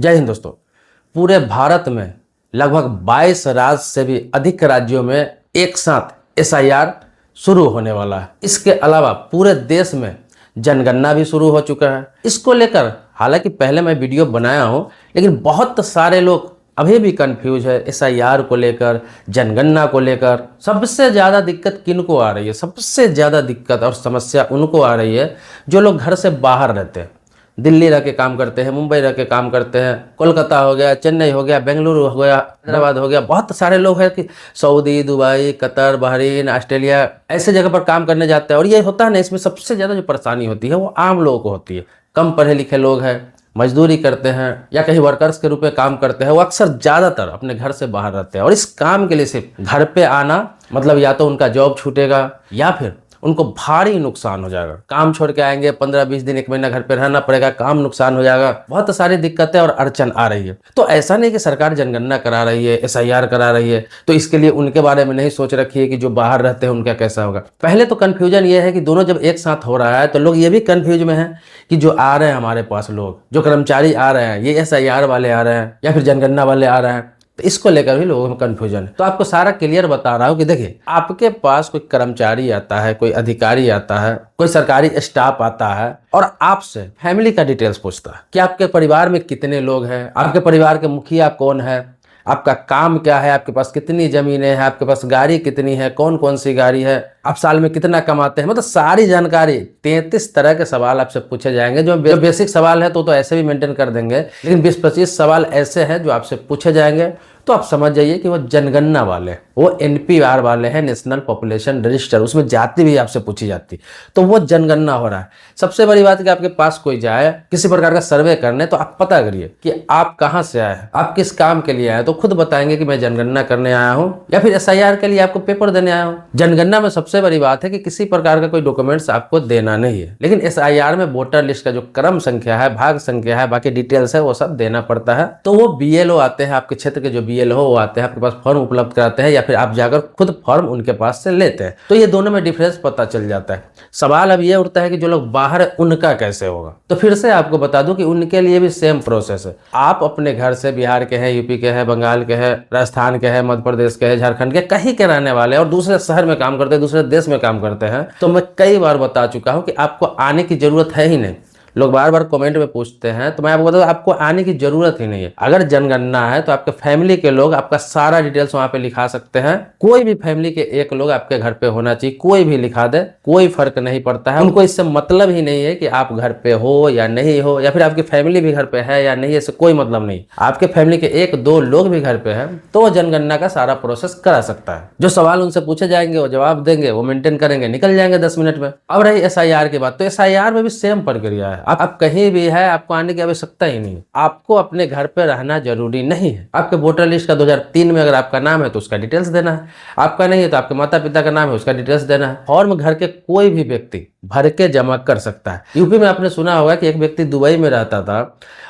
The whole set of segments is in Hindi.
जय हिंद दोस्तों। पूरे भारत में लगभग 22 राज्य से भी अधिक राज्यों में एक साथ एसआईआर शुरू होने वाला है। इसके अलावा पूरे देश में जनगणना भी शुरू हो चुका है। इसको लेकर हालांकि पहले मैं वीडियो बनाया हूं, लेकिन बहुत सारे लोग अभी भी कंफ्यूज है एसआईआर को लेकर, जनगणना को लेकर। सबसे ज़्यादा दिक्कत किनको आ रही है? सबसे ज़्यादा दिक्कत और समस्या उनको आ रही है जो लोग घर से बाहर रहते हैं। दिल्ली रह के काम करते हैं, मुंबई रह के काम करते हैं, कोलकाता हो गया, चेन्नई हो गया, बेंगलुरु हो गया, हैदराबाद हो गया। बहुत सारे लोग हैं कि Saudi, Dubai, Qatar, Bahrain, Australia ऐसे जगह पर काम करने जाते हैं। और ये होता है ना, इसमें सबसे ज़्यादा जो परेशानी होती है वो आम लोगों को होती है। कम पढ़े लिखे लोग हैं, मजदूरी करते हैं या कहीं वर्कर्स के रूप में काम करते हैं, वो अक्सर ज़्यादातर अपने घर से बाहर रहते हैं। और इस काम के लिए सिर्फ घर पे आना मतलब या तो उनका जॉब छूटेगा या फिर उनको भारी नुकसान हो जाएगा। काम छोड़ के आएंगे, 15-20 दिन, 1 महीना घर पे रहना पड़ेगा, काम नुकसान हो जाएगा। बहुत सारी दिक्कतें और अड़चन आ रही है। तो ऐसा नहीं कि सरकार जनगणना करा रही है, एसआईआर करा रही है तो इसके लिए उनके बारे में नहीं सोच रखी है कि जो बाहर रहते हैं उनका कैसा होगा। पहले तो कन्फ्यूजन ये है कि दोनों जब एक साथ हो रहा है तो लोग ये भी कन्फ्यूज में है कि जो आ रहे हैं हमारे पास लोग, जो कर्मचारी आ रहे हैं, ये एसआईआर वाले आ रहे हैं या फिर जनगणना वाले आ रहे हैं। तो इसको लेकर भी लोगों में कंफ्यूजन है। तो आपको सारा क्लियर बता रहा हूं कि देखिए, आपके पास कोई कर्मचारी आता है, कोई अधिकारी आता है, कोई सरकारी स्टाफ आता है और आपसे फैमिली का डिटेल्स पूछता है कि आपके परिवार में कितने लोग हैं, आपके परिवार के मुखिया कौन है, आपका काम क्या है, आपके पास कितनी जमीनें हैं, आपके पास गाड़ी कितनी है, कौन कौन सी गाड़ी है, आप साल में कितना कमाते हैं, मतलब सारी जानकारी। 33 तरह के सवाल आपसे पूछे जाएंगे। जो बेसिक सवाल है तो ऐसे भी मेंटेन कर देंगे, लेकिन 20-25 सवाल ऐसे हैं जो आपसे पूछे जाएंगे। तो आप समझ जाइए कि वो जनगणना वाले, वो एनपीआर वाले हैं, नेशनल पॉपुलेशन रजिस्टर, उसमें जाति भी आपसे पूछी जाती। तो वो जनगणना हो रहा है। सबसे बड़ी बात है कि आपके पास कोई जाए किसी प्रकार का सर्वे करने तो आप पता करिए कि आप कहाँ से आए हैं, आप किस काम के लिए आए, तो खुद बताएंगे कि मैं जनगणना करने आया हूँ या फिर एसआईआर के लिए आपको पेपर देने आया हूँ। जनगणना में सबसे बड़ी बात है कि किसी प्रकार का कोई डॉक्यूमेंट्स आपको देना नहीं है, लेकिन एसआईआर में वोटर लिस्ट का जो क्रम संख्या है, भाग संख्या है, बाकी डिटेल्स है, वो सब देना पड़ता है। तो वो बीएलओ आते हैं, आपके क्षेत्र के जो बीएलओ वो आते हैं, आपके पास फॉर्म उपलब्ध कराते हैं या फिर आप जाकर खुद फॉर्म उनके पास से लेते हैं। तो ये दोनों में डिफरेंस पता चल जाता है। सवाल अब ये उठता है कि जो लोग बाहर है उनका कैसे होगा। तो फिर से आपको बता दूं कि उनके लिए भी सेम प्रोसेस है। आप अपने घर से बिहार के हैं, यूपी के हैं, बंगाल के हैं, राजस्थान के हैं, मध्य प्रदेश के हैं, झारखंड के, कहीं के रहने वाले और दूसरे शहर में काम करते हैं, दूसरे देश में काम करते हैं, तो मैं कई बार बता चुका हूं कि आपको आने की जरूरत है ही नहीं। लोग बार बार कमेंट में पूछते हैं, तो मैं आपको बता दूं आपको आने की जरूरत ही नहीं है। अगर जनगणना है तो आपके फैमिली के लोग आपका सारा डिटेल्स वहां पे लिखा सकते हैं। कोई भी फैमिली के एक लोग आपके घर पे होना चाहिए, कोई भी लिखा दे, कोई फर्क नहीं पड़ता है। उनको इससे मतलब ही नहीं है कि आप घर पे हो या नहीं हो, या फिर आपकी फैमिली भी घर पे है या नहीं, इससे कोई मतलब नहीं। आपके फैमिली के 1-2 लोग भी घर पे है तो वो जनगणना का सारा प्रोसेस करा सकता है। जो सवाल उनसे पूछे जाएंगे वो जवाब देंगे, वो मेंटेन करेंगे, निकल जाएंगे 10 मिनट में। अब रही एसआईआर की बात, तो एसआईआर में भी सेम प्रक्रिया है। आप कहीं भी है, आपको आने की आवश्यकता ही नहीं है। आपको अपने घर पे रहना जरूरी नहीं है। आपके वोटर लिस्ट का 2003 में अगर आपका नाम है तो उसका डिटेल्स देना है, आपका नहीं है तो आपके माता पिता का नाम है उसका डिटेल्स देना है। फॉर्म घर के कोई भी व्यक्ति भर के जमा कर सकता है। यूपी में आपने सुना होगा कि एक व्यक्ति दुबई में रहता था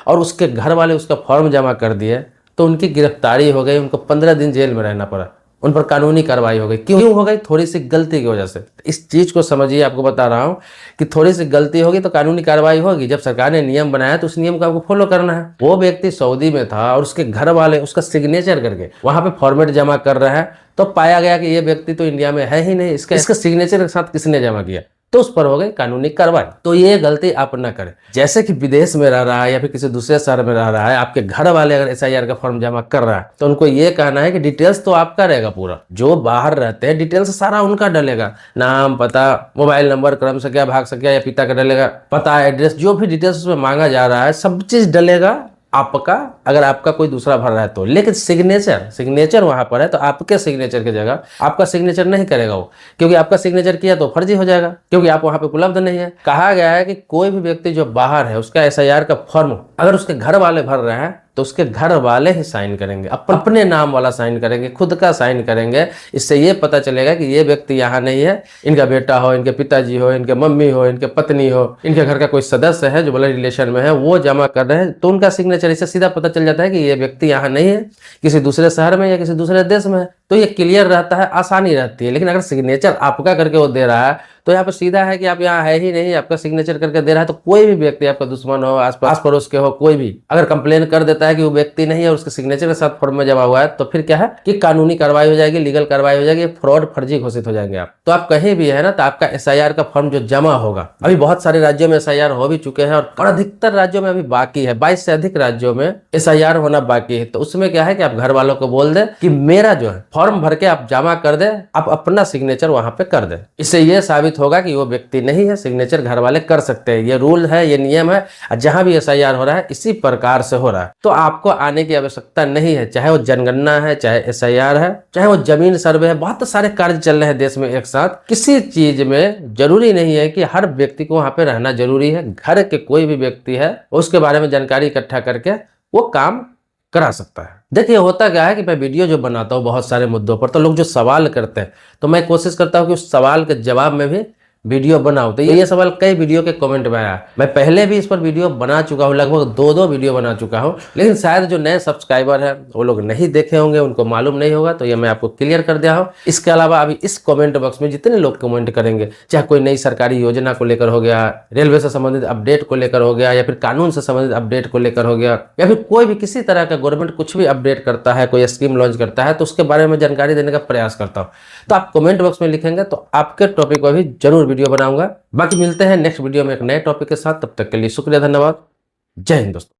और उसके घर वाले उसका फॉर्म जमा कर दिए तो उनकी गिरफ्तारी हो गई, उनको 15 दिन जेल में रहना पड़ा, उन पर कानूनी कार्रवाई हो गई। क्यों हो गई? थोड़ी सी गलती की वजह से। इस चीज को समझिए, आपको बता रहा हूं कि थोड़ी सी गलती होगी तो कानूनी कार्रवाई होगी। जब सरकार ने नियम बनाया तो उस नियम को आपको फॉलो करना है। वो व्यक्ति सऊदी में था और उसके घर वाले उसका सिग्नेचर करके वहां पे फॉर्मेट जमा कर रहे हैं, तो पाया गया कि ये व्यक्ति तो इंडिया में है ही नहीं, इसका सिग्नेचर के साथ किसने जमा किया, तो उस पर हो गई कानूनी कार्रवाई। तो ये गलती आप न करें। जैसे कि विदेश में रह रहा है या फिर किसी दूसरे शहर में रह रहा है, आपके घर वाले अगर एसआईआर का फॉर्म जमा कर रहा है तो उनको ये कहना है कि डिटेल्स तो आपका रहेगा पूरा। जो बाहर रहते हैं डिटेल्स सारा उनका डलेगा, नाम, पता, मोबाइल नंबर, क्रम संख्या, भाग संख्या या पिता का डलेगा, पता, एड्रेस, जो भी डिटेल्स उसमें मांगा जा रहा है सब चीज डलेगा आपका, अगर आपका कोई दूसरा भर रहा है तो। लेकिन सिग्नेचर वहां पर है तो आपके सिग्नेचर की जगह आपका सिग्नेचर नहीं करेगा वो, क्योंकि आपका सिग्नेचर किया तो फर्जी हो जाएगा, क्योंकि आप वहां पे उपलब्ध नहीं है। कहा गया है कि कोई भी व्यक्ति जो बाहर है उसका एसआईआर का फॉर्म अगर उसके घर वाले भर रहे हैं तो उसके घर वाले ही साइन करेंगे, अपने नाम वाला साइन करेंगे, खुद का साइन करेंगे। इससे ये पता चलेगा कि ये व्यक्ति यहाँ नहीं है, इनका बेटा हो, इनके पिताजी हो, इनके मम्मी हो, इनके पत्नी हो, इनके घर का कोई सदस्य है जो ब्लड रिलेशन में है, वो जमा कर रहे हैं तो उनका सिग्नेचर। इससे सीधा पता चल जाता है कि ये व्यक्ति यहाँ नहीं है, किसी दूसरे शहर में या किसी दूसरे देश में है। तो ये क्लियर रहता है, आसानी रहती है। लेकिन अगर सिग्नेचर आपका करके वो दे रहा है तो यहाँ पर सीधा है कि आप यहाँ है ही नहीं, आपका सिग्नेचर करके दे रहा है, तो कोई भी व्यक्ति आपका दुश्मन हो, आस पड़ोस के हो, कोई भी अगर कंप्लेन कर देता देता है कि वो व्यक्ति नहीं है और उसके सिग्नेचर के साथ फॉर्म में जमा हुआ है, तो फिर क्या है कि कानूनी कार्रवाई हो जाएगी, लीगल कार्रवाई हो जाएगी, फ्रॉड फर्जी घोषित हो जाएंगे आप। तो आप कहीं भी है ना, तो आपका एसआईआर का फॉर्म जो जमा होगा, अभी बहुत सारे राज्यों में एसआईआर हो भी चुके हैं और अधिकतर राज्यों में अभी बाकी है, 22 से अधिक राज्यों में एसआईआर होना बाकी है। तो उसमें क्या है कि आप घर वालों को बोल दें कि मेरा जो है फॉर्म भर के आप जमा कर दे, आप अपना सिग्नेचर वहां पे कर दे। इससे यह साबित होगा कि वो व्यक्ति नहीं है, सिग्नेचर घर वाले कर सकते हैं। ये रूल है, ये नियम है, जहां भी एसआईआर हो रहा है इसी प्रकार से हो रहा है। तो आपको आने की आवश्यकता नहीं है, चाहे वो जनगणना है, चाहे एसआईआर है, चाहे वो जमीन सर्वे है, बहुत सारे कार्य चल रहे हैं देश में एक साथ। किसी चीज में जरूरी नहीं है कि हर व्यक्ति को वहां पे रहना जरूरी है। घर के कोई भी व्यक्ति है उसके बारे में जानकारी इकट्ठा करके वो काम करा सकता है। देखिए होता क्या है कि मैं वीडियो जो बनाता हूँ बहुत सारे मुद्दों पर, तो लोग जो सवाल करते हैं तो मैं कोशिश करता हूँ कि उस सवाल के जवाब में भी वीडियो बनाऊं। तो ये सवाल कई वीडियो के कमेंट में आया। मैं पहले भी इस पर वीडियो बना चुका हूं, लगभग 2 वीडियो बना चुका हूं, लेकिन शायद जो नए सब्सक्राइबर है वो लोग नहीं देखे होंगे, उनको मालूम नहीं होगा, तो ये मैं आपको क्लियर कर दिया हूं। इसके अलावा अभी इस कमेंट बॉक्स में जितने लोग कमेंट करेंगे, चाहे कोई नई सरकारी योजना को लेकर हो गया, रेलवे से संबंधित अपडेट को लेकर हो गया, या फिर कानून से संबंधित अपडेट को लेकर हो गया, या फिर कोई भी किसी तरह का गवर्नमेंट कुछ भी अपडेट करता है, कोई स्कीम लॉन्च करता है, तो उसके बारे में जानकारी देने का प्रयास करता हूँ। तो आप कमेंट बॉक्स में लिखेंगे तो आपके टॉपिक पर भी जरूर वीडियो बनाऊंगा। बाकी मिलते हैं नेक्स्ट वीडियो में एक नए टॉपिक के साथ। तब तक के लिए शुक्रिया, धन्यवाद, जय हिंद दोस्तों।